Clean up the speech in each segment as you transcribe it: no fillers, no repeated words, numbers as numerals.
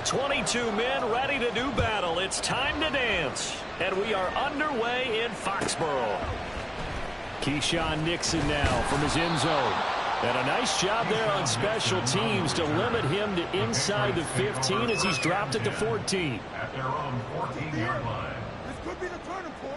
22 men ready to do battle. It's time to dance. And we are underway in Foxborough. Keyshawn Nixon now from his end zone. And a nice job there on special teams to limit him to inside the 15 as he's dropped it to 14. At their own 14-yard line. This could be the turning point.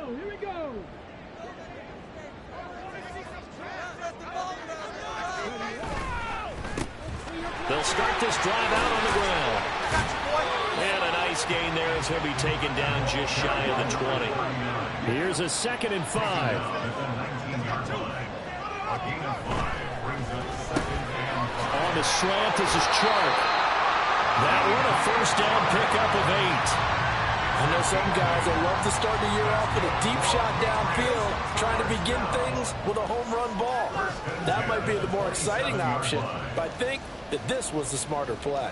Here we go. They'll start this drive out on the ground. And a nice gain there as he'll be taken down just shy of the 20. Here's a 2nd and 5. On the slant, this is Chark. That one a first down pickup of 8. I know some guys that love to start the year off with a deep shot downfield, trying to begin things with a home run ball. That might be the more exciting option, but I think that this was the smarter play.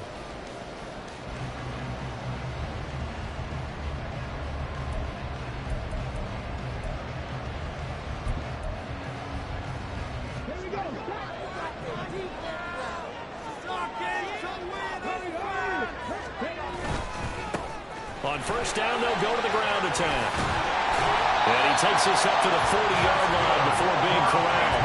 On first down, they'll go to the ground attack. And he takes this up to the 40-yard line before being corralled.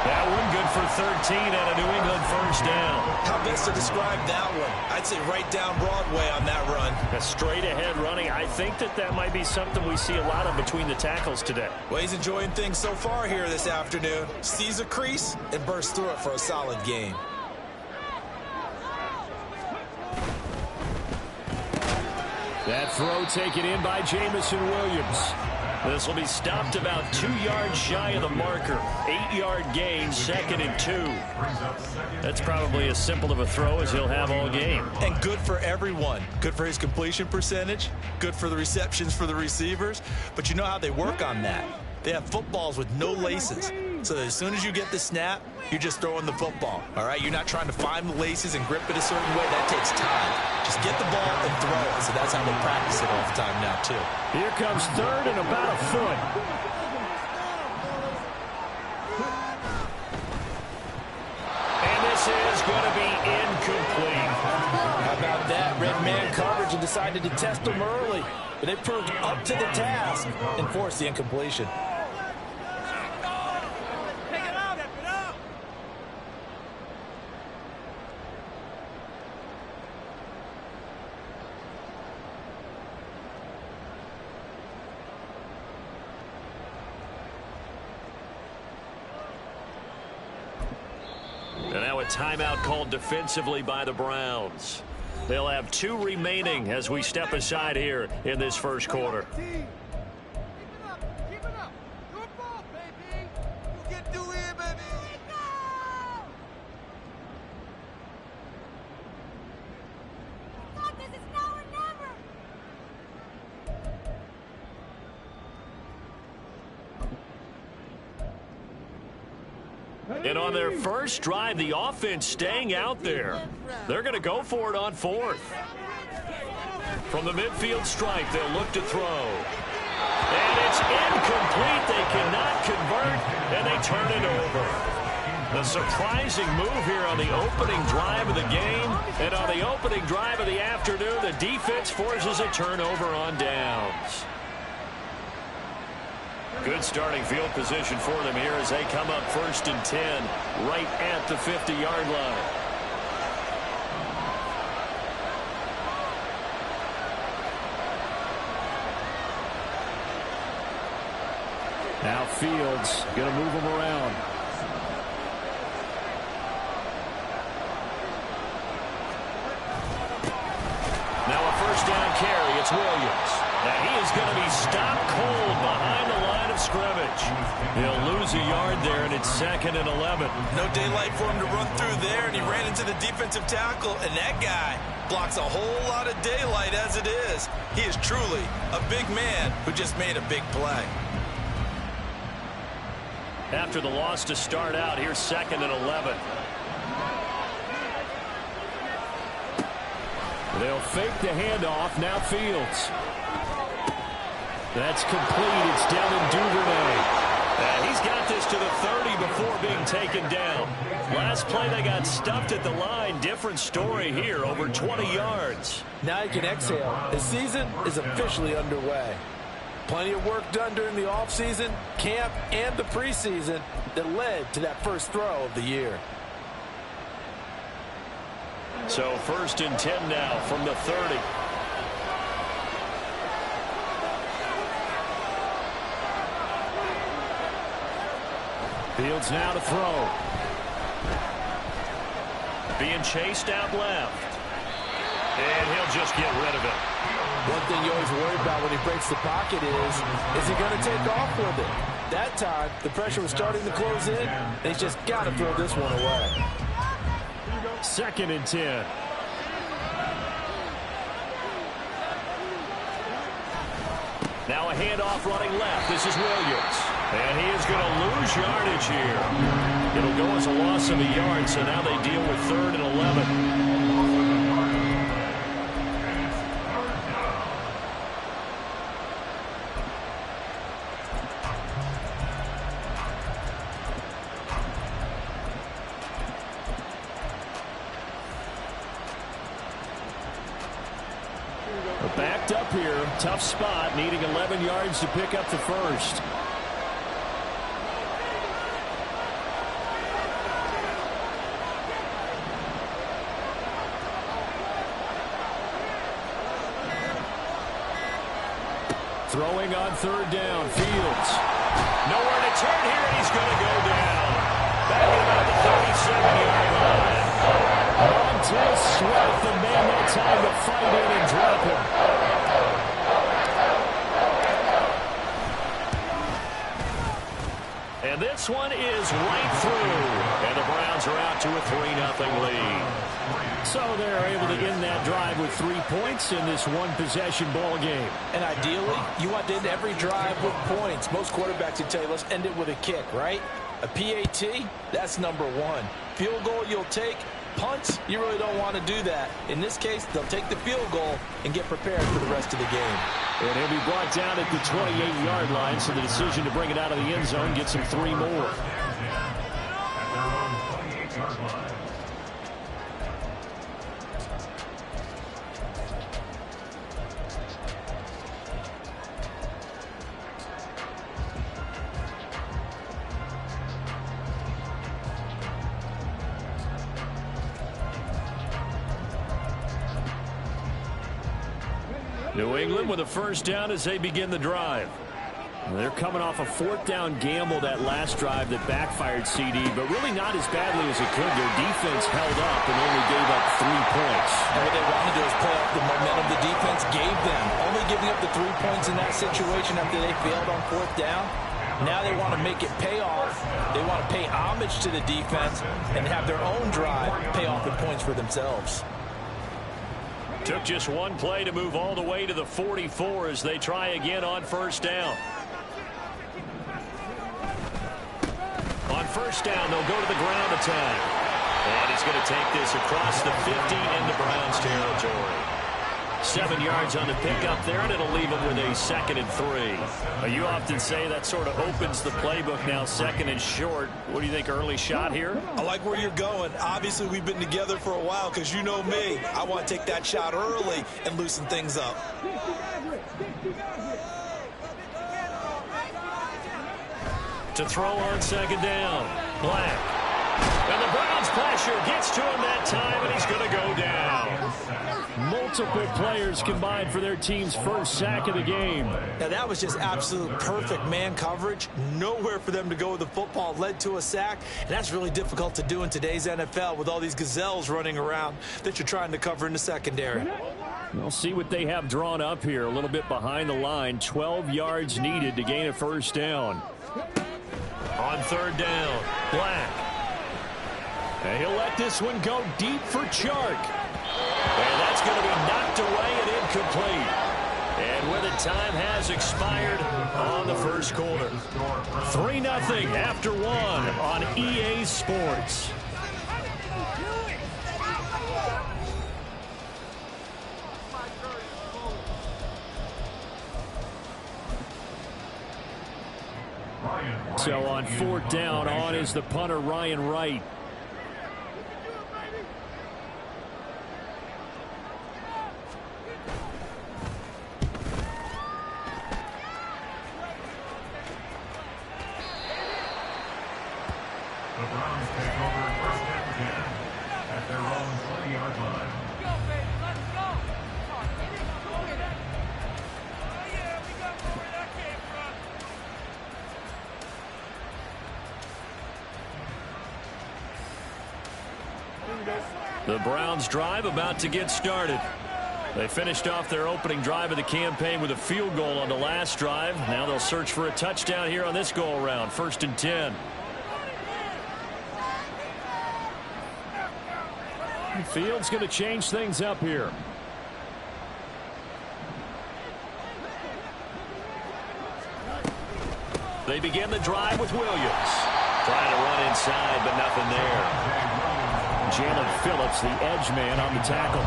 That one good for 13 and a New England first down. How best to describe that one? I'd say right down Broadway on that run. A straight-ahead running. I think that might be something we see a lot of between the tackles today. Well, he's enjoying things so far here this afternoon. Sees a crease and bursts through it for a solid gain. That throw taken in by Jamison Williams. This will be stopped about 2 yards shy of the marker. 8-yard gain, 2nd and 2. That's probably as simple of a throw as he'll have all game. And good for everyone. Good for his completion percentage. Good for the receptions for the receivers. But you know how they work on that. They have footballs with no laces. So that as soon as you get the snap, you're just throwing the football. All right? You're not trying to find the laces and grip it a certain way. That takes time. Just get the ball and throw it. So that's how they practice it all the time now, too. Here comes 3rd and about a foot. And this is going to be incomplete. How about that? Red man coverage and decided to test them early. But they proved up to the task and forced the incompletion. And now a timeout called defensively by the Browns. They'll have 2 remaining as we step aside here in this first quarter. Keep it up. Keep it up. Good ball, baby. You get through here, baby. This is now or never. And on their first drive, the offense staying out there. They're going to go for it on 4th. From the midfield stripe, they'll look to throw. And it's incomplete. They cannot convert, and they turn it over. The surprising move here on the opening drive of the game. And on the opening drive of the afternoon, the defense forces a turnover on downs. Good starting field position for them here as they come up 1st and 10 right at the 50-yard line. Now Fields going to move them around. Now a first down carry. It's Williams. Now he is going to be stopped cold behind the line of scrimmage. He'll lose a yard there, and it's 2nd and 11. No daylight for him to run through there, and he ran into the defensive tackle, and that guy blocks a whole lot of daylight as it is. He is truly a big man who just made a big play. After the loss to start out, here's 2nd and 11. They'll fake the handoff. Now Fields. That's complete. It's Devin Duvernay. And he's got this to the 30 before being taken down. Last play, they got stuffed at the line. Different story here, over 20 yards. Now you can exhale. The season is officially underway. Plenty of work done during the offseason, camp, and the preseason that led to that first throw of the year. So 1st and 10 now from the 30. Fields now to throw. Being chased out left. And he'll just get rid of it. One thing you always worry about when he breaks the pocket is he going to take off with it? That time, the pressure was starting to close in, and he's just got to throw this one away. 2nd and 10. Now a handoff running left. This is Williams. And he is going to lose yardage here. It'll go as a loss of a yard, so now they deal with 3rd and 11. Backed up here, tough spot, needing 11 yards to pick up the first. Throwing on 3rd down, Fields. Nowhere to turn here, and he's going to go down. Back at about the 37-yard line. Montez Sweat, the man that time to fight in and drop him. And this one is right through. And the Browns are out to a 3-0 lead. So they're able to end that drive with 3 points in this one-possession ball game. And ideally, you want to end every drive with points. Most quarterbacks would tell you, let's end it with a kick, right? A PAT, that's number 1. Field goal you'll take. Punts, you really don't want to do that. In this case, they'll take the field goal and get prepared for the rest of the game. And he'll be brought down at the 28-yard line, so the decision to bring it out of the end zone gets him 3 more. New England with a first down as they begin the drive. They're coming off a 4th down gamble that last drive that backfired CD, but really not as badly as it could. Their defense held up and only gave up 3 points. And what they want to do is play up the momentum the defense gave them. Only giving up the 3 points in that situation after they failed on 4th down. Now they want to make it pay off. They want to pay homage to the defense and have their own drive pay off the points for themselves. Took just one play to move all the way to the 44 as they try again on 1st down. On 1st down, they'll go to the ground attack. And he's going to take this across the 50 into Browns territory. 7 yards on the pickup there, and it'll leave him with a 2nd and 3. You often say that sort of opens the playbook now, 2nd and short. What do you think, early shot here? I like where you're going. Obviously, we've been together for a while because you know me. I want to take that shot early and loosen things up. To throw on 2nd down, Black. And the Browns pressure gets to him that time, and he's going to go down. Multiple players combined for their team's first sack of the game. Now, that was just absolute perfect man coverage. Nowhere for them to go with the football. Led to a sack, and that's really difficult to do in today's NFL with all these gazelles running around that you're trying to cover in the secondary. We'll see what they have drawn up here. A little bit behind the line. 12 yards needed to gain a 1st down. On 3rd down, Black. And he'll let this one go deep for Chark. And that's going to be knocked away and incomplete. And with it, time has expired on the 1st quarter. 3-0 after 1 on EA Sports. So on fourth down, on is the punter, Ryan Wright. The Browns take over first and 10 at their own 20-yard line. Go, baby, let's go. Oh, yeah, we got where that came from. The Browns drive about to get started. They finished off their opening drive of the campaign with a field goal on the last drive. Now they'll search for a touchdown here on this go-around. First and 10. Fields going to change things up here. They begin the drive with Williams. Trying to run inside, but nothing there. Jalen Phillips, the edge man, on the tackle.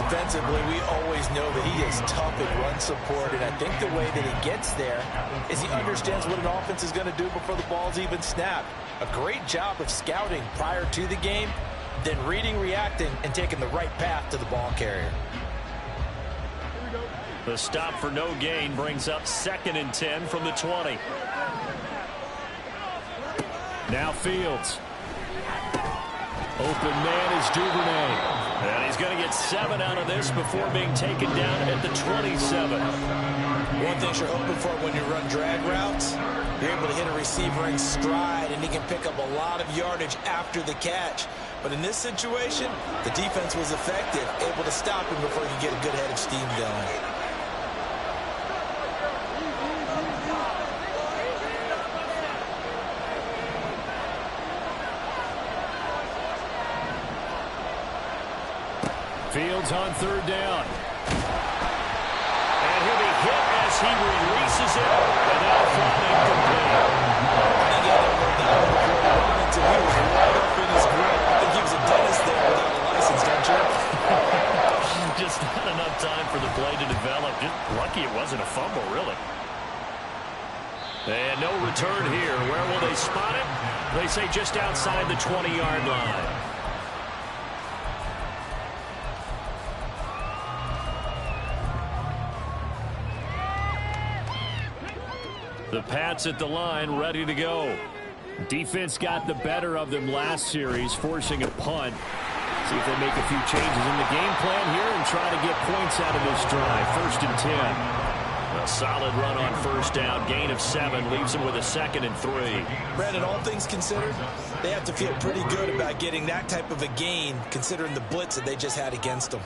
Defensively, we always know that he is tough in run support, and I think the way that he gets there is he understands what an offense is going to do before the ball's even snapped. A great job of scouting prior to the game, then reading, reacting, and taking the right path to the ball carrier. The stop for no gain brings up second and 10 from the 20. Now Fields. Open man is Duvernay. And he's going to get 7 out of this before being taken down at the 27. One thing you're hoping for when you run drag routes, you're able to hit a receiver in stride, and he can pick up a lot of yardage after the catch. But in this situation, the defense was effective, able to stop him before he could get a good head of steam going. Fields on third down. And he'll be hit as he releases it. And that'll fall incomplete. I think he had that one before he went into it. He was right up in his grip. I think he was a dentist there without a license, don't you? Just not enough time for the play to develop. Just lucky it wasn't a fumble, really. And no return here. Where will they spot it? They say just outside the 20-yard line. The Pats at the line, ready to go. Defense got the better of them last series, forcing a punt. See if they make a few changes in the game plan here and try to get points out of this drive. First and 10. A solid run on first down. Gain of 7 leaves them with a second and 3. Brandon, all things considered, they have to feel pretty good about getting that type of a gain, considering the blitz that they just had against them.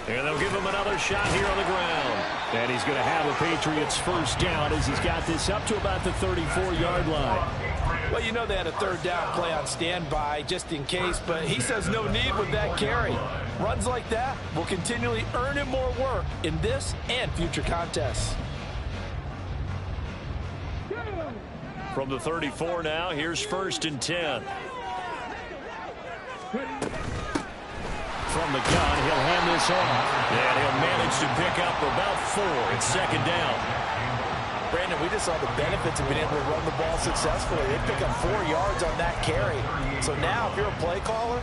And they'll give him another shot here on the ground. And he's going to have a Patriots first down as he's got this up to about the 34-yard line. Well, you know they had a third down play on standby just in case, but he says no need with that carry. Runs like that will continually earn him more work in this and future contests. From the 34 now, here's first and 10. From the gun, he'll hand this off. And he'll manage to pick up about 4. It's second down. Brandon, we just saw the benefits of being able to run the ball successfully. They pick up 4 yards on that carry. So now, if you're a play caller,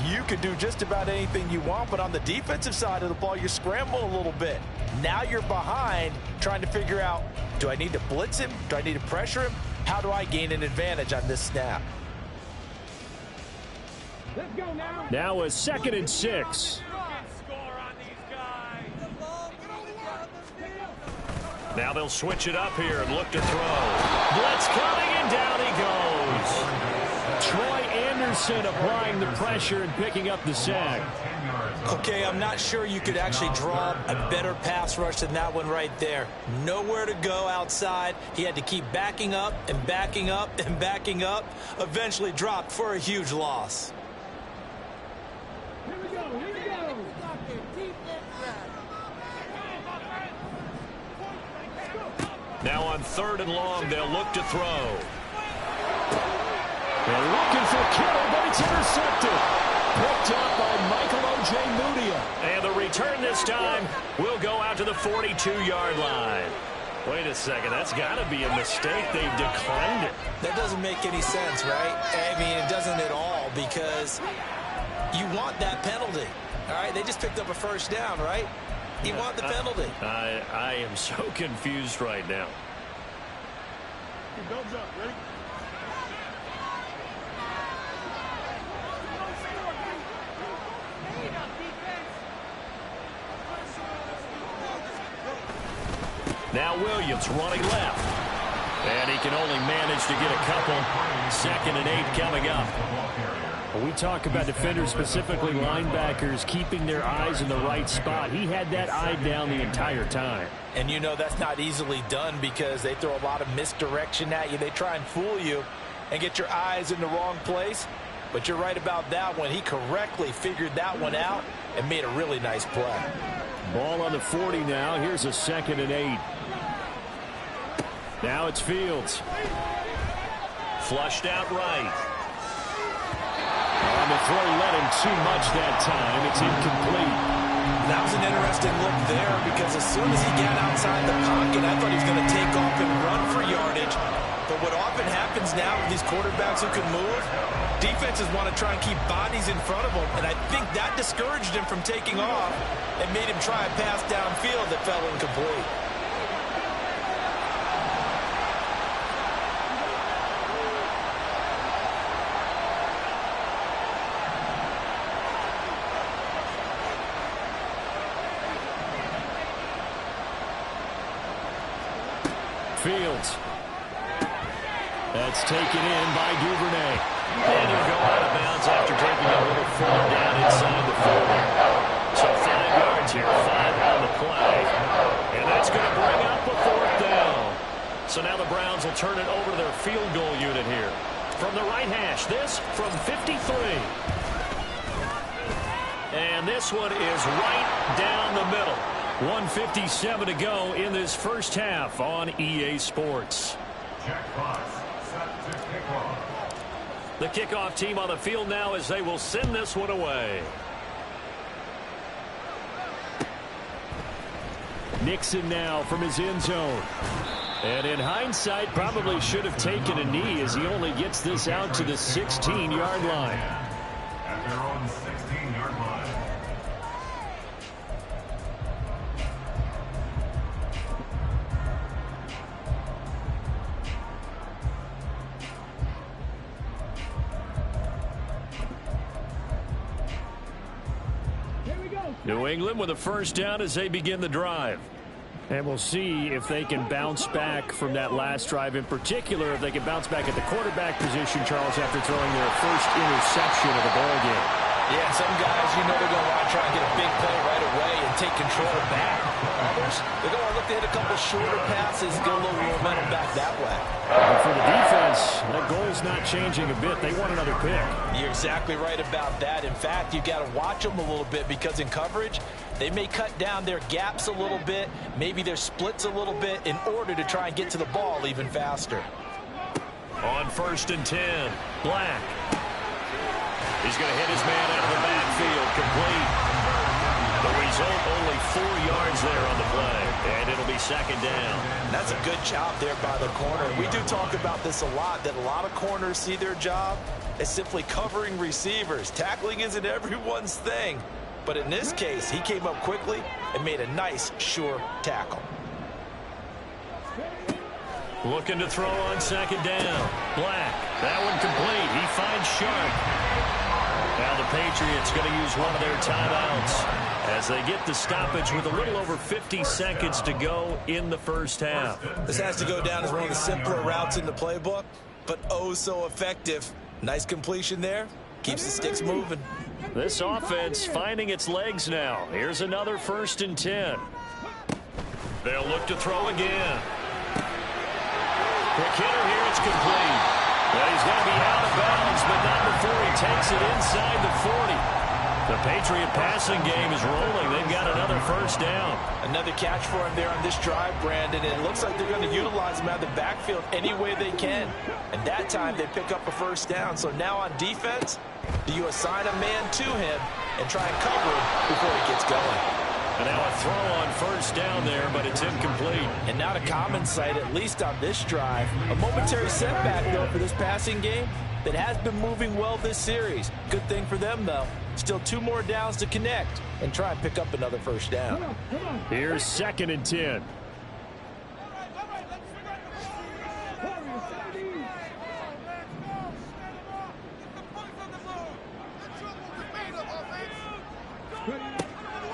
you can do just about anything you want. But on the defensive side of the ball, you scramble a little bit. Now you're behind, trying to figure out, do I need to blitz him? Do I need to pressure him? How do I gain an advantage on this snap? Let's go now. Now a second and 6. Now they'll switch it up here and look to throw. Blitz coming, and down he goes. Troy Anderson applying the pressure and picking up the sack. Okay, I'm not sure you could actually draw a better pass rush than that one right there. Nowhere to go outside. He had to keep backing up and backing up and backing up. Eventually dropped for a huge loss. Here we go, here we go. Now on third and long, they'll look to throw. They're looking for Kittle, but it's intercepted. Picked up by Michael Ojemudia. And the return this time will go out to the 42-yard line. Wait a second, that's got to be a mistake. They've declined it. That doesn't make any sense, right? I mean, it doesn't at all, because you want that penalty. All right, they just picked up a first down, right? You want the penalty. I am so confused right now. Thumbs up, ready? Now Williams running left. And he can only manage to get a couple. 2nd and 8 coming up. When we talk about defenders, specifically linebackers, keeping their eyes in the right spot. He had that eye down the entire time. And you know that's not easily done, because they throw a lot of misdirection at you. They try and fool you and get your eyes in the wrong place. But you're right about that one. He correctly figured that one out and made a really nice play. Ball on the 40 now. Here's a 2nd and 8. Now it's Fields. Flushed out right. On the throw, led him too much that time. It's incomplete. That was an interesting look there, because as soon as he got outside the pocket, I thought he was going to take off and run for yardage. But what often happens now with these quarterbacks who can move, defenses want to try and keep bodies in front of them, and I think that discouraged him from taking off and made him try a pass downfield that fell incomplete. Fields. That's taken in by Duvernay. And he'll go out of bounds after taking a little fall down inside the 40. So 5 yards here, 5 on the play. And that's going to bring up a 4th down. So now the Browns will turn it over to their field goal unit here. From the right hash, this from 53. And this one is right down the middle. 1:57 to go in this first half on EA Sports. Jackpots set to kick off. The kickoff team on the field now as they will send this one away. Nixon now from his end zone. And in hindsight, probably should have taken a knee, as he only gets this out to the 16-yard line. At their own 16-yard line. New England with a first down as they begin the drive. And we'll see if they can bounce back from that last drive, in particular, if they can bounce back at the quarterback position, Charles, after throwing their first interception of the ballgame. Yeah, some guys, you know, they're going to want to try and get a big play right away and take control back. Others, they're going to look to hit a couple shorter passes, get a little momentum back that way. And for the defense, that goal's not changing a bit. They want another pick. You're exactly right about that. In fact, you've got to watch them a little bit, because in coverage, they may cut down their gaps a little bit, maybe their splits a little bit, in order to try and get to the ball even faster. On 1st and 10, Black. He's going to hit his man out of the backfield, complete. The result, only 4 yards there on the play, and it'll be 2nd down. That's a good job there by the corner. We do talk about this a lot, that a lot of corners see their job as simply covering receivers. Tackling isn't everyone's thing. But in this case, he came up quickly and made a nice, sure tackle. Looking to throw on 2nd down. Black. That one complete. He finds Sharp. Now the Patriots going to use one of their timeouts as they get the stoppage with a little over 50 seconds to go in the first half. This has to go down as one of the simpler routes in the playbook, but oh so effective. Nice completion there. Keeps the sticks moving. This offense finding its legs now. Here's another 1st and 10. They'll look to throw again. Quick hitter here, it's complete. Well, he's going to be out of bounds, but not before he takes it inside the 40. The Patriot passing game is rolling. They've got another first down. Another catch for him there on this drive, Brandon. And it looks like they're going to utilize him out of the backfield any way they can. And that time they pick up a first down. So now on defense, do you assign a man to him and try and cover him before he gets going? And now a throw on first down there, but it's incomplete. And not a common sight, at least on this drive. A momentary setback, though, for this passing game that has been moving well this series. Good thing for them, though. Still 2 more downs to connect and try and pick up another first down. Here's 2nd and 10.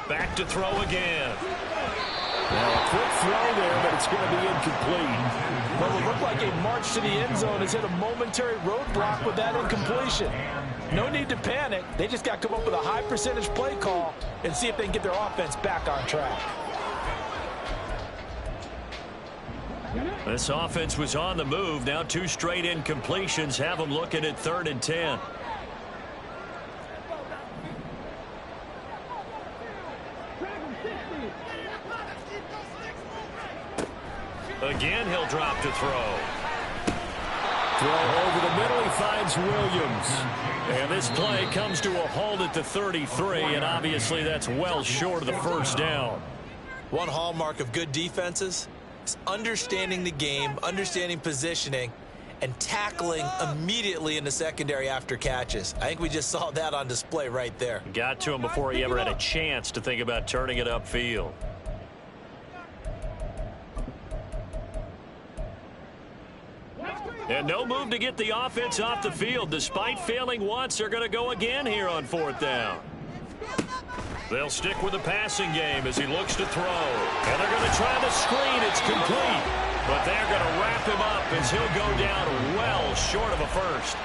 Back to throw again. Now a quick throw there, but it's going to be incomplete. Well, it looked like a march to the end zone has hit a momentary roadblock with that incompletion. No need to panic. They just got to come up with a high percentage play call and see if they can get their offense back on track. This offense was on the move. Now 2 straight incompletions have them looking at 3rd and 10. Again, he'll drop to throw. Throw over the middle, he finds Williams. And this play comes to a halt at the 33, and obviously that's well short of the first down. One hallmark of good defenses is understanding the game, understanding positioning, and tackling immediately in the secondary after catches. I think we just saw that on display right there. Got to him before he ever had a chance to think about turning it upfield. And no move to get the offense off the field. Despite failing once, they're going to go again here on 4th down. They'll stick with the passing game as he looks to throw. And they're going to try the screen. It's complete. But they're going to wrap him up as he'll go down well short of a first.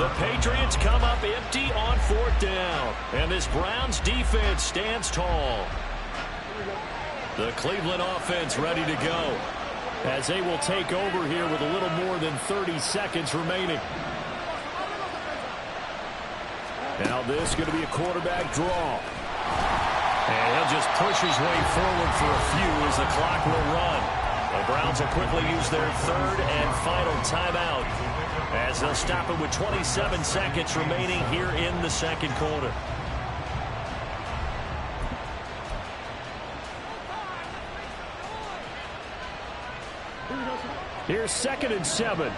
The Patriots come up empty on 4th down. And this Browns defense stands tall. The Cleveland offense ready to go, as they will take over here with a little more than 30 seconds remaining. Now this is going to be a quarterback draw. And he'll just push his way forward for a few as the clock will run. The Browns will quickly use their 3rd and final timeout as they'll stop it with 27 seconds remaining here in the 2nd quarter. Here's 2nd and 7.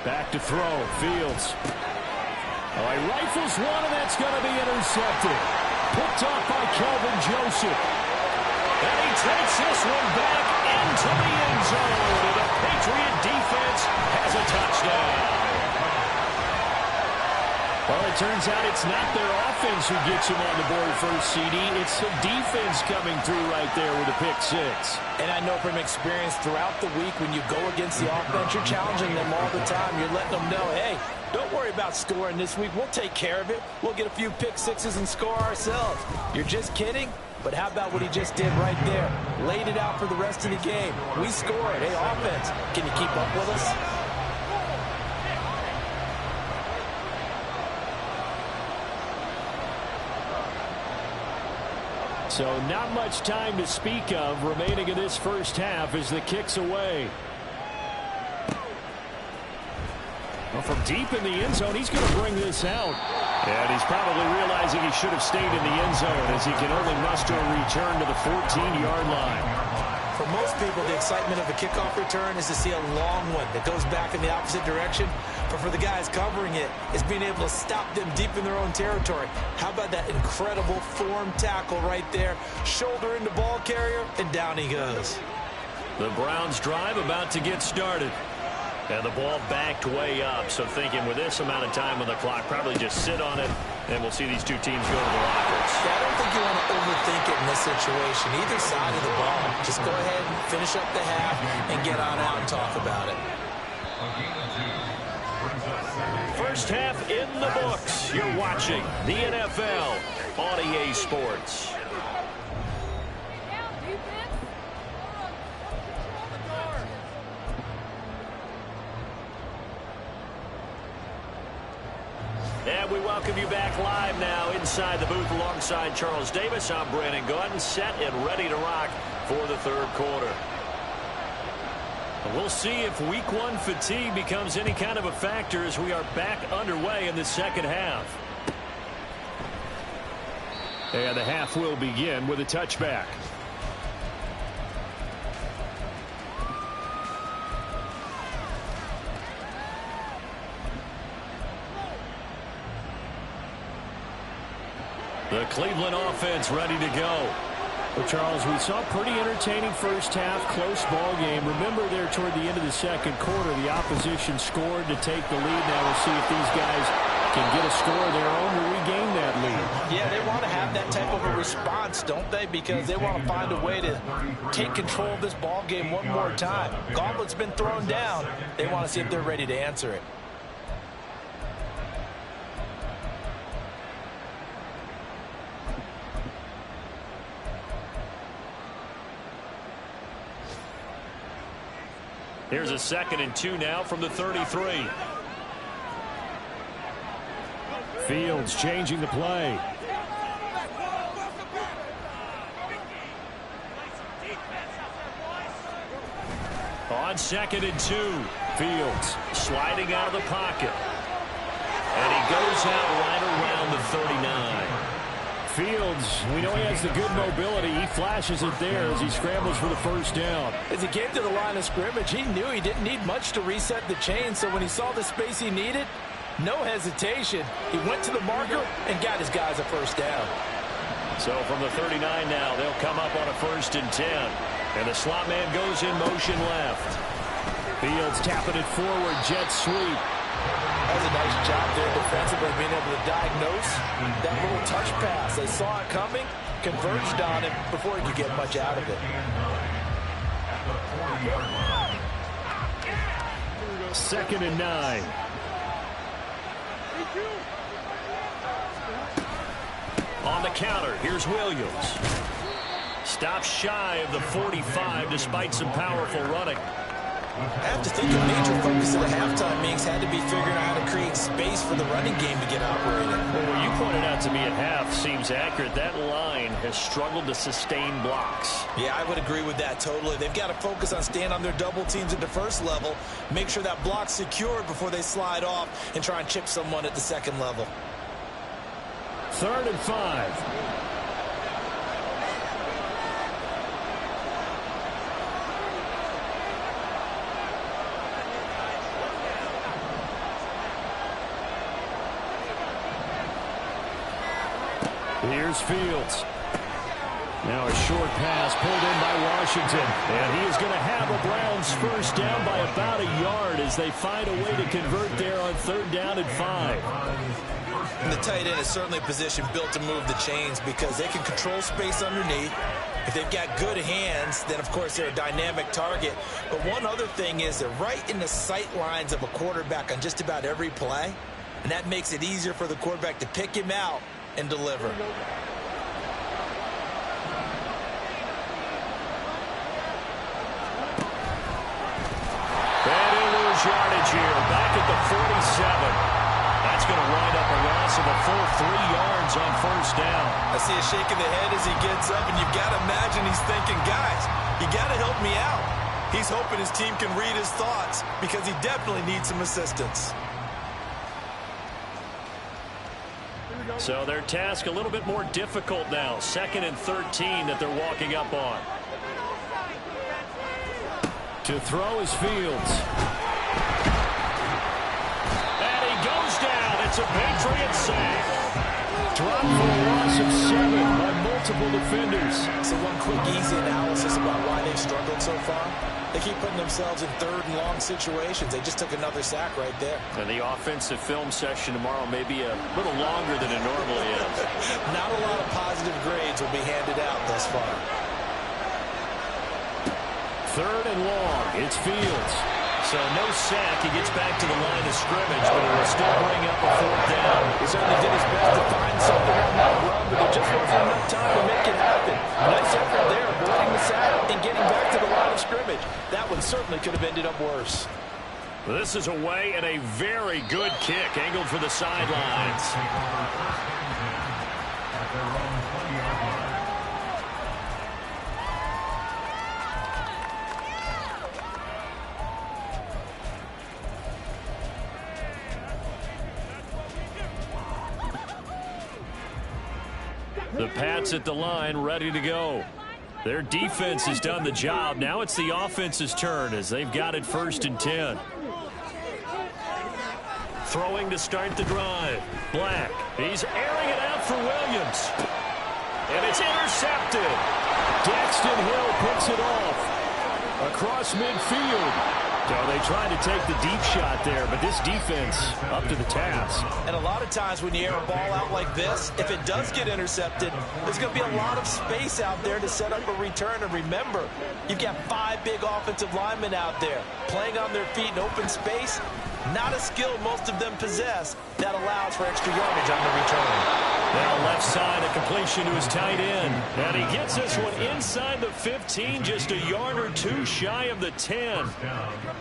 Back to throw. Fields. Oh, he rifles one, and that's going to be intercepted. Picked off by Kelvin Joseph. And he takes this one back into the end zone. The Patriot defense has a touchdown. Well, it turns out it's not their offense who gets him on the board first, CD. It's the defense coming through right there with a pick 6. And I know from experience throughout the week when you go against the offense, you're challenging them all the time. You're letting them know, hey, don't worry about scoring this week. We'll take care of it. We'll get a few pick 6s and score ourselves. You're just kidding? But how about what he just did right there? Laid it out for the rest of the game. We scored. Hey, offense, can you keep up with us? So not much time to speak of remaining in this first half as the kick's away. Well, from deep in the end zone, he's going to bring this out. And he's probably realizing he should have stayed in the end zone as he can only muster a return to the 14-yard line. For most people, the excitement of a kickoff return is to see a long one that goes back in the opposite direction. But for the guys covering it, it's being able to stop them deep in their own territory. How about that incredible form tackle right there? Shoulder into ball carrier, and down he goes. The Browns drive about to get started. And the ball backed way up. So thinking with this amount of time on the clock, probably just sit on it, and we'll see these two teams go to the lockers. Yeah, I don't think you want to overthink it in this situation. Either side of the ball. Just go ahead and finish up the half and get on out and talk about it. First half in the books. You're watching the NFL on EA Sports. We welcome you back live now inside the booth alongside Charles Davis. I'm Brandon Gaudin, set and ready to rock for the third quarter. We'll see if week one fatigue becomes any kind of a factor as we are back underway in the second half. And the half will begin with a touchback. The Cleveland offense ready to go. Well, Charles, we saw a pretty entertaining first half, close ball game. Remember there toward the end of the second quarter, the opposition scored to take the lead. Now we'll see if these guys can get a score of their own to regain that lead. Yeah, they want to have that type of a response, don't they? Because they want to find a way to take control of this ball game one more time. Gauntlet's been thrown down. They want to see if they're ready to answer it. Here's a 2nd and 2 now from the 33. Fields changing the play. On 2nd and 2. Fields Sliding out of the pocket. And he goes out right around the 39. Fields, we know he has the good mobility. He flashes it there as he scrambles for the first down. As he came to the line of scrimmage, he knew he didn't need much to reset the chain. So when he saw the space he needed, no hesitation. He went to the marker and got his guys a first down. So from the 39 now, they'll come up on a 1st and 10. And the slot man goes in motion left. Fields tapping it forward, jet sweep. That was a nice job there defensively, being able to diagnose that little touch pass. They saw it coming, converged on him before he could get much out of it. 2nd and 9. On the counter, here's Williams. Stops shy of the 45 despite some powerful running. I have to think a major focus of the halftime meetings had to be figuring out how to create space for the running game to get operating. Well, what you pointed out to me at half seems accurate. That line has struggled to sustain blocks. Yeah, I would agree with that totally. They've got to focus on staying on their double teams at the first level, make sure that block's secured before they slide off and try and chip someone at the second level. 3rd and 5. Here's Fields. Now a short pass pulled in by Washington. And he is going to have a Browns first down by about a yard as they find a way to convert there on 3rd down and 5. And the tight end is certainly a position built to move the chains because they can control space underneath. If they've got good hands, then, of course, they're a dynamic target. But one other thing is they're right in the sight lines of a quarterback on just about every play. And that makes it easier for the quarterback to pick him out and deliver. And he'll lose yardage here. Back at the 47. That's going to wind up a loss of a full 3 yards on 1st down. I see a shake of the head as he gets up, and you've got to imagine he's thinking, guys, you got to help me out. He's hoping his team can read his thoughts because he definitely needs some assistance. So their task a little bit more difficult now. 2nd and 13 that they're walking up on. To throw is Fields. And he goes down. It's a Patriot save. Dropped for a loss of 7 by multiple defenders. So one quick, easy analysis about why they've struggled so far. They keep putting themselves in 3rd and long situations. They just took another sack right there. And the offensive film session tomorrow may be a little longer than it normally is. Not a lot of positive grades will be handed out thus far. 3rd and long. It's Fields. So no sack. He gets back to the line of scrimmage, but he will still bring up a 4th down. He certainly did his best to find something on that run, but there just wasn't enough time to make it happen. Nice effort there, avoiding the sack and getting back to the line of scrimmage. That one certainly could have ended up worse. This is away and a very good kick angled for the sidelines. At their own 20-yard line. The Pats at the line, ready to go. Their defense has done the job. Now it's the offense's turn as they've got it 1st and 10. Throwing to start the drive. Black. He's airing it out for Williams. And it's intercepted. Daxton Hill picks it off across midfield. So they tried to take the deep shot there, but this defense up to the task. And a lot of times when you air a ball out like this, if it does get intercepted, there's going to be a lot of space out there to set up a return. And remember, you've got 5 big offensive linemen out there playing on their feet in open space. Not a skill most of them possess that allows for extra yardage on the return. Now left side, a completion to his tight end. And he gets this one inside the 15, just a yard or 2 shy of the 10.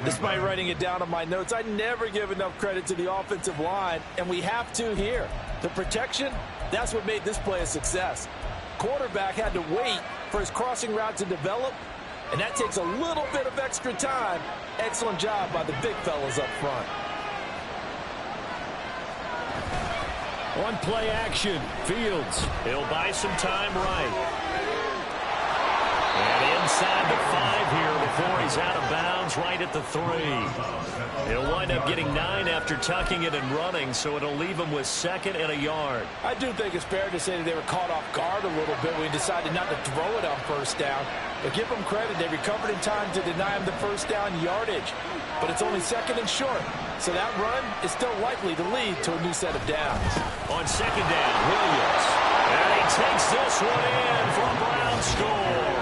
Despite writing it down on my notes, I never give enough credit to the offensive line, and we have to here. The protection, that's what made this play a success. Quarterback had to wait for his crossing route to develop, and that takes a little bit of extra time. Excellent job by the big fellas up front. On play action, Fields. He'll buy some time right. And inside the 5 here before he's out of bounds right at the 3. He'll wind up getting 9 after tucking it and running, so it'll leave him with 2nd and a yard. I do think it's fair to say that they were caught off guard a little bit when we decided not to throw it on 1st down. But give them credit, they recovered in time to deny him the 1st down yardage. But it's only 2nd and short, so that run is still likely to lead to a new set of downs. On 2nd down, Williams. And he takes this one in for a Brown score.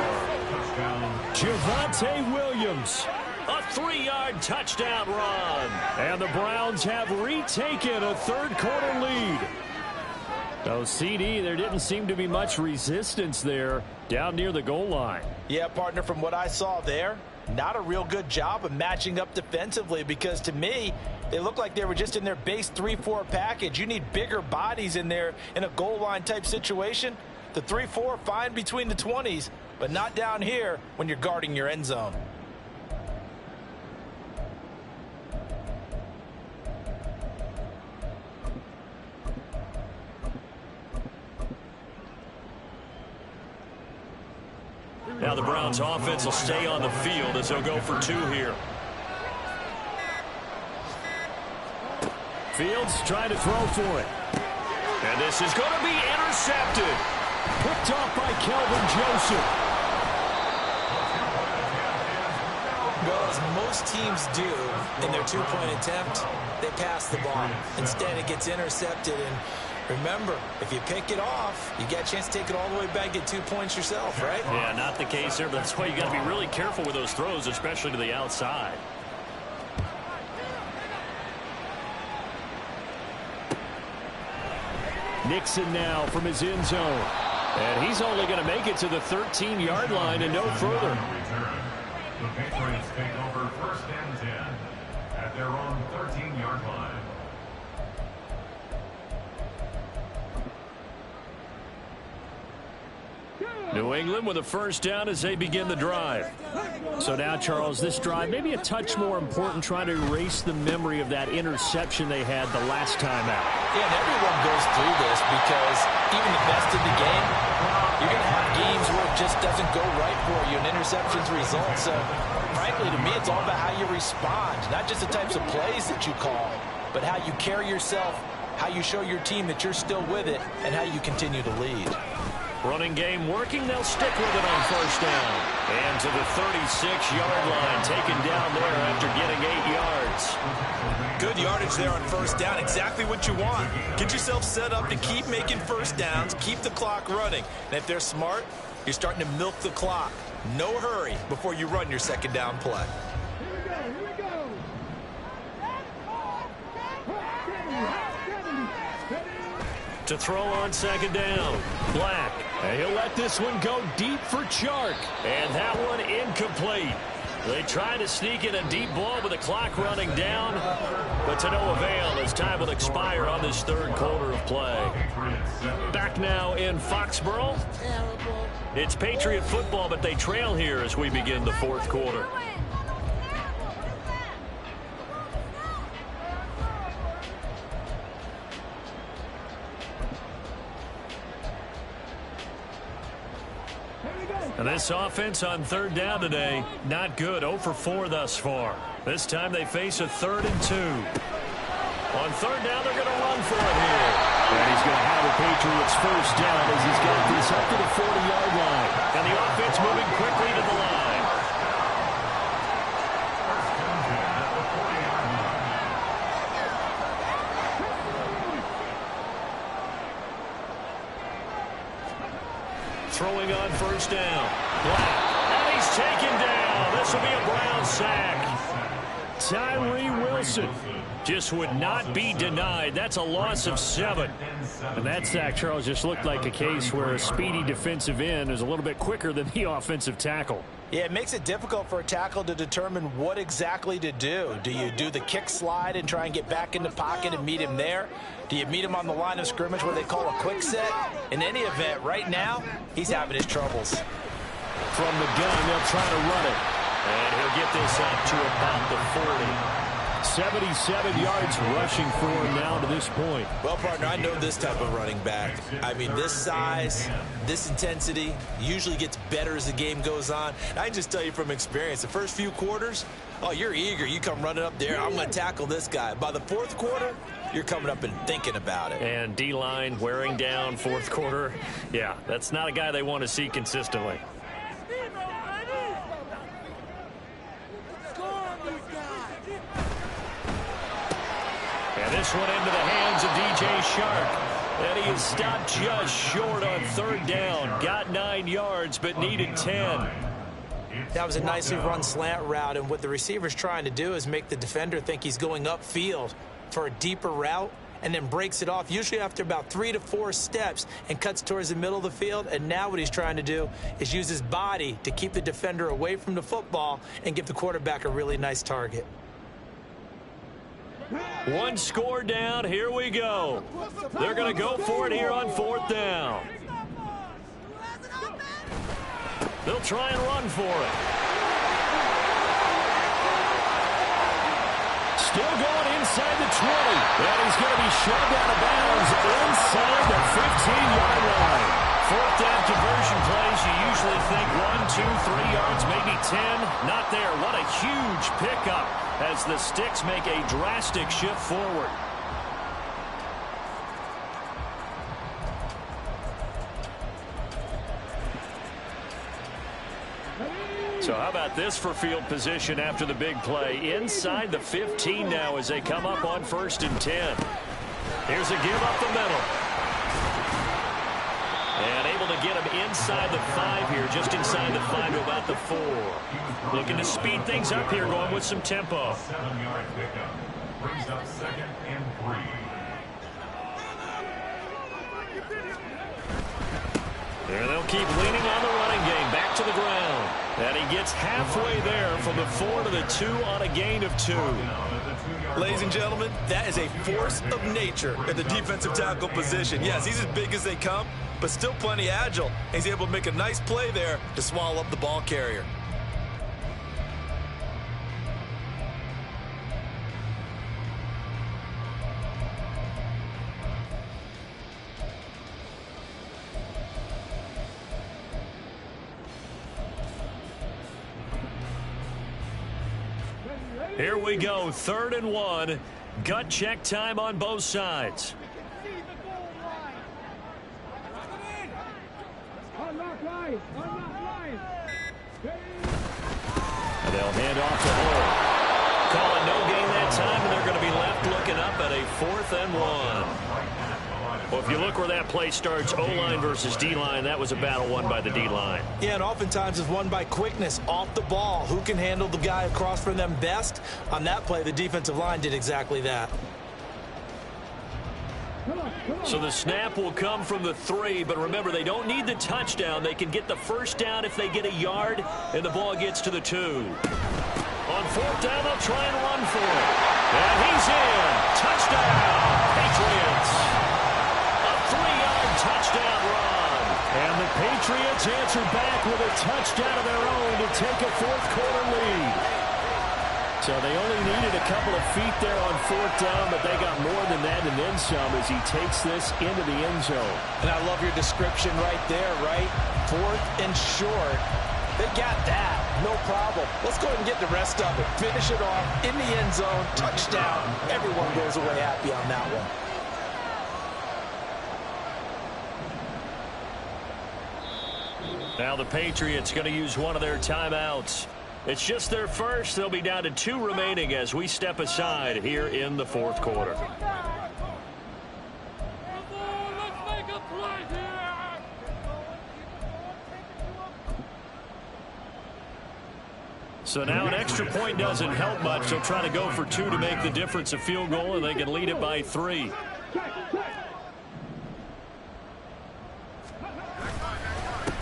Javonte Williams. A 3-yard touchdown run. And the Browns have retaken a 3rd quarter lead. So CD, there didn't seem to be much resistance there down near the goal line. Yeah, partner, from what I saw there, not a real good job of matching up defensively, because to me, they look like they were just in their base 3-4 package. You need bigger bodies in there in a goal line type situation. The 3-4 fine between the 20s, but not down here when you're guarding your end zone. Now the Browns offense will stay on the field as they'll go for 2 here. Fields trying to throw for it. And this is going to be intercepted. Picked off by Kelvin Joseph. Well, as most teams do in their 2-point attempt, they pass the ball. Instead, it gets intercepted. And remember, if you pick it off, you get a chance to take it all the way back, get 2 points yourself, right? Yeah, not the case there, but that's why you got to be really careful with those throws, especially to the outside. Nixon now from his end zone. And he's only going to make it to the 13-yard line and no further. The Patriots take over 1st and 10 at their own 13-yard line. New England with a 1st down as they begin the drive. So now, Charles, this drive maybe a touch more important, trying to erase the memory of that interception they had the last time out. Yeah, and everyone goes through this because even the best of the game, you're going to have games where it just doesn't go right for you, and interceptions result. So, frankly, to me, it's all about how you respond, not just the types of plays that you call, but how you carry yourself, how you show your team that you're still with it, and how you continue to lead. Running game working. They'll stick with it on 1st down. And to the 36-yard line, taken down there after getting 8 yards. Good yardage there on 1st down. Exactly what you want. Get yourself set up to keep making 1st downs, keep the clock running. And if they're smart, you're starting to milk the clock. No hurry before you run your 2nd down play. To throw on 2nd down, Black. And he'll let this one go deep for Chark. And that one incomplete. They try to sneak in a deep ball with the clock running down, but to no avail as time will expire on this third quarter of play. Back now in Foxborough. It's Patriot football, but they trail here as we begin the fourth quarter. And this offense on third down today, not good. 0 for 4 thus far. This time they face a 3rd and 2. On third down, they're going to run for it here. And he's going to have the Patriots first down as he's got this up to the 40-yard line. And the offense moving quickly to the line. Throwing on first down. Black. And he's taken down. This will be a Brown sack. Tyree Wilson just would not be denied. That's a loss of 7. And that sack, Charles, just looked like a case where a speedy defensive end is a little bit quicker than the offensive tackle. Yeah, it makes it difficult for a tackle to determine what exactly to do. Do you do the kick slide and try and get back in the pocket and meet him there? Do you meet him on the line of scrimmage where they call a quick set? In any event, right now, he's having his troubles. From the gun, they'll try to run it. And he'll get this up to about the 40. 77 yards rushing for him now to this point. Well, partner, I know this type of running back. I mean, this size, this intensity usually gets better as the game goes on. And I can just tell you from experience, the first few quarters, oh, you're eager. You come running up there, I'm going to tackle this guy. By the fourth quarter, you're coming up and thinking about it. And D-line wearing down fourth quarter. Yeah, that's not a guy they want to see consistently. And this one into the hands of DJ Shark. And he is stopped just short on third down. Got 9 yards, but needed 10. That was a nicely run slant route, and what the receiver's trying to do is make the defender think he's going upfield for a deeper route, and then breaks it off, usually after about 3 to 4 steps, and cuts towards the middle of the field. And now what he's trying to do is use his body to keep the defender away from the football and give the quarterback a really nice target. One score down. Here we go. They're going to go for it here on fourth down. They'll try and run for it. Still going inside the 20. And he's going to be shoved out of bounds inside the 15-yard line. Fourth down conversion plays, you usually think 1, 2, 3 yards, maybe 10. Not there. What a huge pickup as the Sticks make a drastic shift forward. So how about this for field position after the big play? Inside the 15 now as they come up on 1st and 10. Here's a give up the middle. And able to get him inside the 5 here, just inside the 5 to about the 4. Looking to speed things up here, going with some tempo. 7-yard pickup brings up 2nd and 3. And they'll keep leaning on the running game, back to the ground. And he gets halfway there from the 4 to the 2 on a gain of 2. Ladies and gentlemen, that is a force of nature at the defensive tackle position. Yes, he's as big as they come, but still plenty agile. He's able to make a nice play there to swallow up the ball carrier. Here we go, 3rd and 1. Gut check time on both sides. And they'll hand off to Hall. Calling no gain that time, and they're going to be left looking up at a 4th and 1. Well, if you look where that play starts, O-line versus D-line, that was a battle won by the D-line. Yeah, and oftentimes it's won by quickness off the ball. Who can handle the guy across from them best? On that play, the defensive line did exactly that. So the snap will come from the 3, but remember, they don't need the touchdown. They can get the first down if they get a yard, and the ball gets to the 2. On 4th down, they'll try and run for it. And he's in. Touchdown, Patriots. A 3-yard touchdown run. And the Patriots answer back with a touchdown of their own to take a fourth-quarter lead. So they only needed a couple of feet there on 4th down, but they got more than that and then some as he takes this into the end zone. And I love your description right there, right? 4th and short. They got that. No problem. Let's go ahead and get the rest of it. Finish it off in the end zone. Touchdown. Everyone goes away happy on that one. Now the Patriots going to use one of their timeouts. It's just their first. They'll be down to 2 remaining as we step aside here in the 4th quarter. So now an extra point doesn't help much. They'll try to go for 2 to make the difference a field goal, and they can lead it by 3.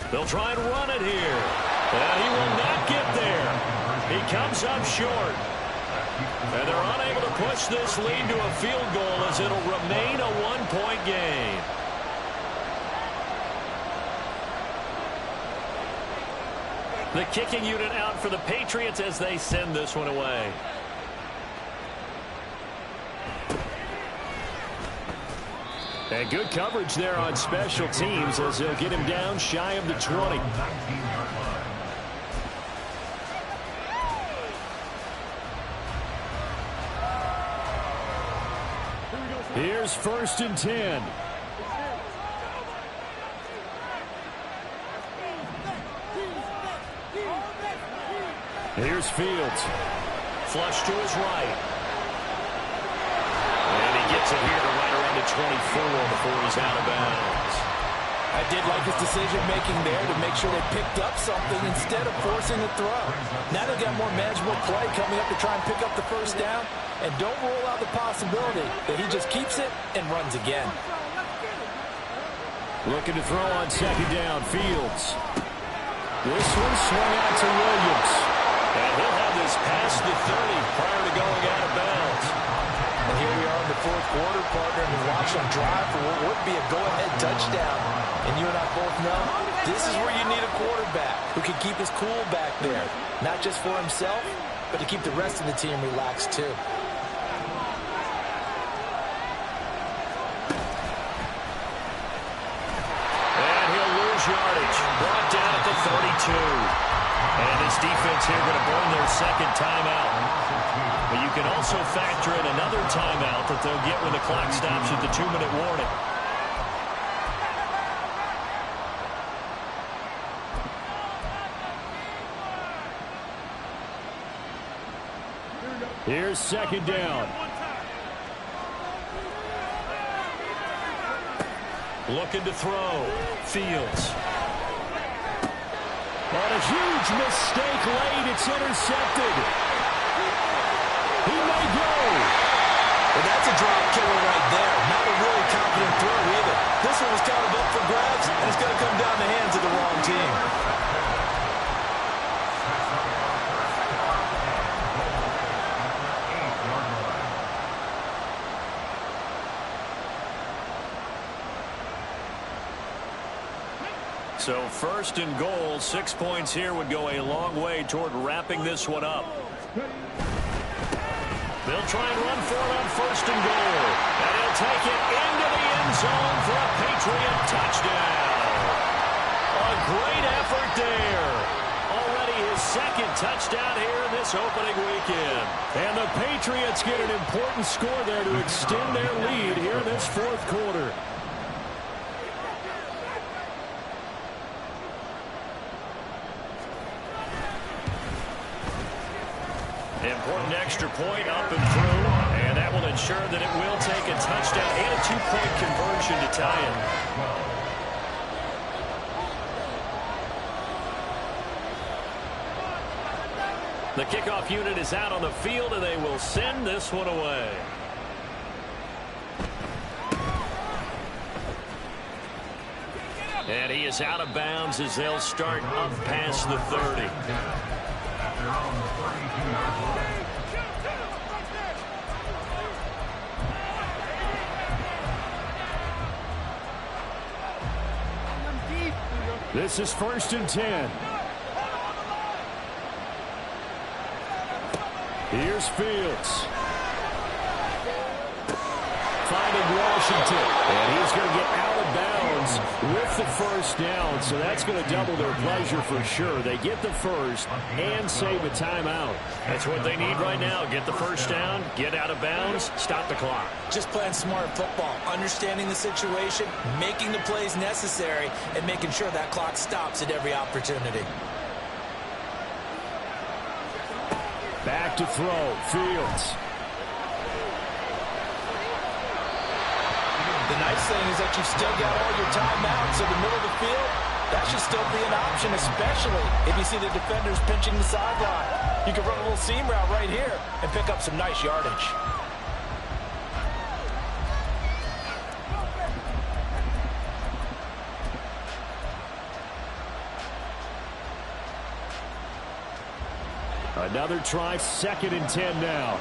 They'll try and run it here. And he will not get there. He comes up short. And they're unable to push this lead to a field goal as it'll remain a 1-point game. The kicking unit out for the Patriots as they send this one away. And good coverage there on special teams as they'll get him down shy of the 20. Here's 1st and 10. Here's Fields. Flush to his right. And he gets it here to right around the 24 before he's out of bounds. I did like his decision-making there to make sure they picked up something instead of forcing a throw. Now they've got more manageable play coming up to try and pick up the first down. And don't rule out the possibility that he just keeps it and runs again. Looking to throw on 2nd down. Fields. This one swung out to Williams. And he'll have this past the 30 prior to going out of bounds. And here we are in the 4th quarter, partner, and watch them drive for what would be a go-ahead touchdown. And you and I both know this is where you need a quarterback who can keep his cool back there. Not just for himself, but to keep the rest of the team relaxed too. Yardage brought down at the 32. And this defense here going to burn their 2nd timeout. But you can also factor in another timeout that they'll get when the clock stops at the 2-minute warning. Here's 2nd down. Looking to throw. Fields. On a huge mistake late, it's intercepted. He may go. Well, that's a drop killer right there. Not a really confident throw either. This one was kind of up for grabs, and it's going to come down the hands of the wrong team. So 1st and goal, 6 points here would go a long way toward wrapping this one up. They'll try and run for it on 1st and goal. And he'll take it into the end zone for a Patriot touchdown. A great effort there. Already his 2nd touchdown here in this opening weekend. And the Patriots get an important score there to extend their lead here in this 4th quarter. Important extra point up and through, and that will ensure that it will take a touchdown and a 2-point conversion to tie it. The kickoff unit is out on the field, and they will send this one away. He is out of bounds as they'll start up past the 30. At their own 32-yard line. This is 1st and 10. Here's Fields. Finding Washington. And he's going to get out of bounds with the first down. So that's going to double their pleasure for sure. They get the first and save a timeout. That's what they need right now. Get the first down, get out of bounds, stop the clock. Just playing smart football, understanding the situation, making the plays necessary, and making sure that clock stops at every opportunity. Back to throw. Fields. The nice thing is that you've still got all your timeouts in the middle of the field. That should still be an option, especially if you see the defenders pinching the sideline. You can run a little seam route right here and pick up some nice yardage. Another try, 2nd and 10 now.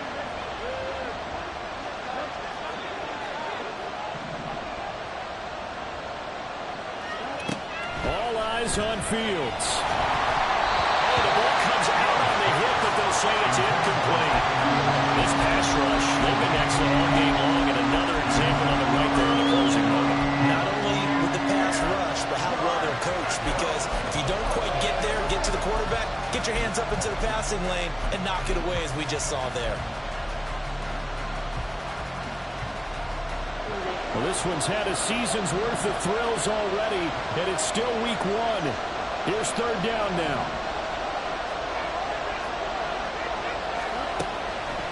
All eyes on Fields. Oh, the ball comes out on the hit, but they'll say it's incomplete. This pass rush, they've been excellent all game long, and another example of it right there in the closing moment. Not only with the pass rush, but how well they're coached, because if you don't quite get there, get to the quarterback, get your hands up into the passing lane and knock it away as we just saw there. Well, this one's had a season's worth of thrills already, and it's still week 1. Here's 3rd down now.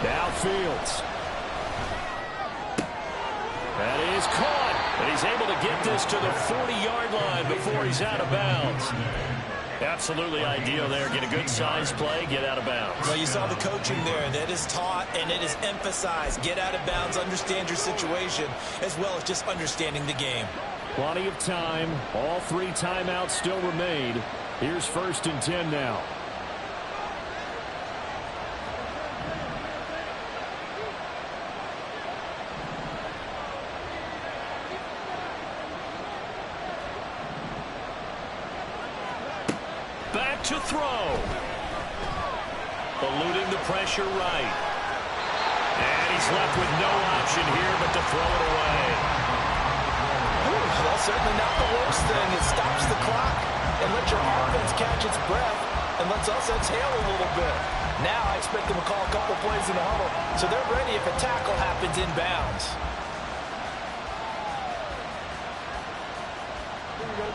Now Fields. That is caught, and he's able to get this to the 40-yard line before he's out of bounds. Absolutely ideal there. Get a good size play, get out of bounds. Well, you saw the coaching there. That is taught and it is emphasized. Get out of bounds, understand your situation, as well as just understanding the game. Plenty of time. All 3 timeouts still remain. Here's 1st and 10 now. Back to throw. Eluding the pressure right. And he's left with no option here but to throw it away. Well, certainly not the worst thing. It stops the clock and lets your offense catch its breath and lets us exhale a little bit. Now I expect them to call a couple plays in the huddle so they're ready if a tackle happens inbounds.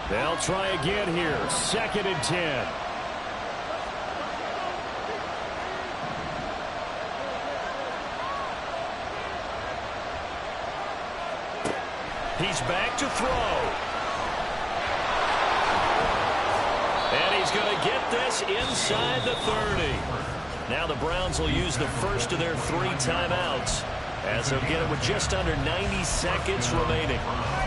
They'll try again here. 2nd and 10. He's back to throw. And he's going to get this inside the 30. Now the Browns will use the first of their 3 timeouts, as they'll get it with just under 90 seconds remaining.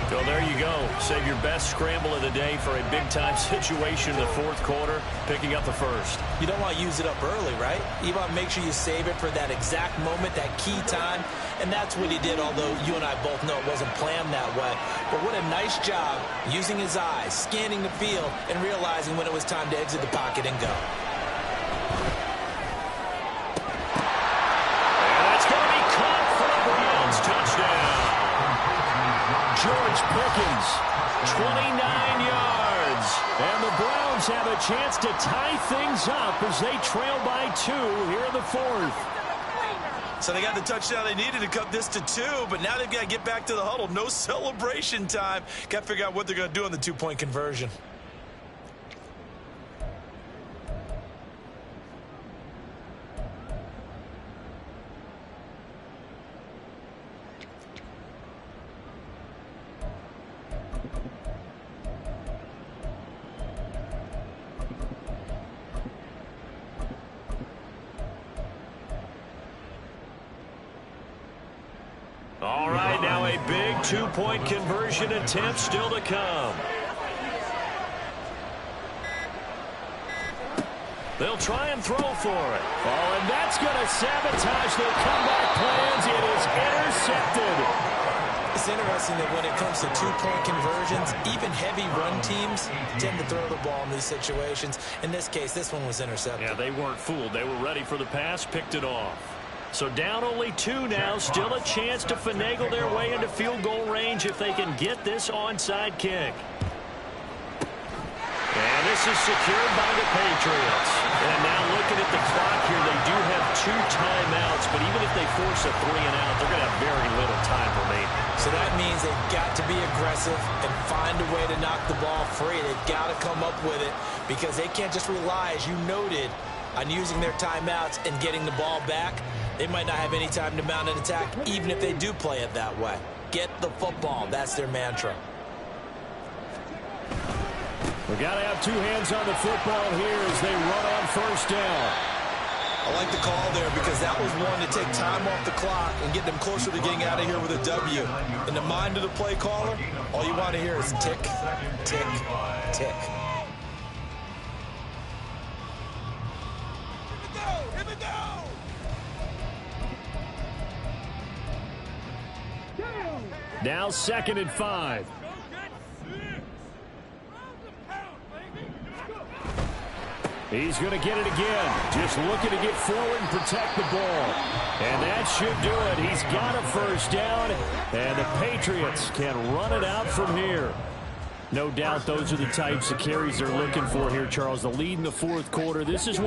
So there you go. Save your best scramble of the day for a big-time situation in the 4th quarter, picking up the first. You don't want to use it up early, right? You want to make sure you save it for that exact moment, that key time, and that's what he did, although you and I both know it wasn't planned that way. But what a nice job using his eyes, scanning the field, and realizing when it was time to exit the pocket and go. George Pickens, 29 yards. And the Browns have a chance to tie things up as they trail by 2 here in the 4th. So they got the touchdown they needed to cut this to 2, but now they've got to get back to the huddle. No celebration time. Got to figure out what they're going to do on the 2-point conversion. All right, now a big 2-point conversion attempt still to come. They'll try and throw for it. Oh, and that's going to sabotage their comeback plans. It is intercepted. It's interesting that when it comes to two-point conversions, even heavy run teams tend to throw the ball in these situations. In this case, this one was intercepted. Yeah, they weren't fooled. They were ready for the pass, picked it off. So down only 2 now, still a chance to finagle their way into field goal range if they can get this onside kick. And this is secured by the Patriots. And now looking at the clock here, they do have 2 timeouts, but even if they force a 3-and-out, they're going to have very little time remaining. So that means they've got to be aggressive and find a way to knock the ball free. They've got to come up with it because they can't just rely, as you noted, on using their timeouts and getting the ball back. They might not have any time to mount an attack, even if they do play it that way. Get the football. That's their mantra. We've got to have 2 hands on the football here as they run on first down. I like the call there because that was one to take time off the clock and get them closer to getting out of here with a W. In the mind of the play caller, all you want to hear is tick, tick, tick. Here we go! Now 2nd and 5. He's going to get it again. Just looking to get forward and protect the ball. And that should do it. He's got a first down, and the Patriots can run it out from here. No doubt those are the types of carries they're looking for here, Charles. The lead in the 4th quarter. This is when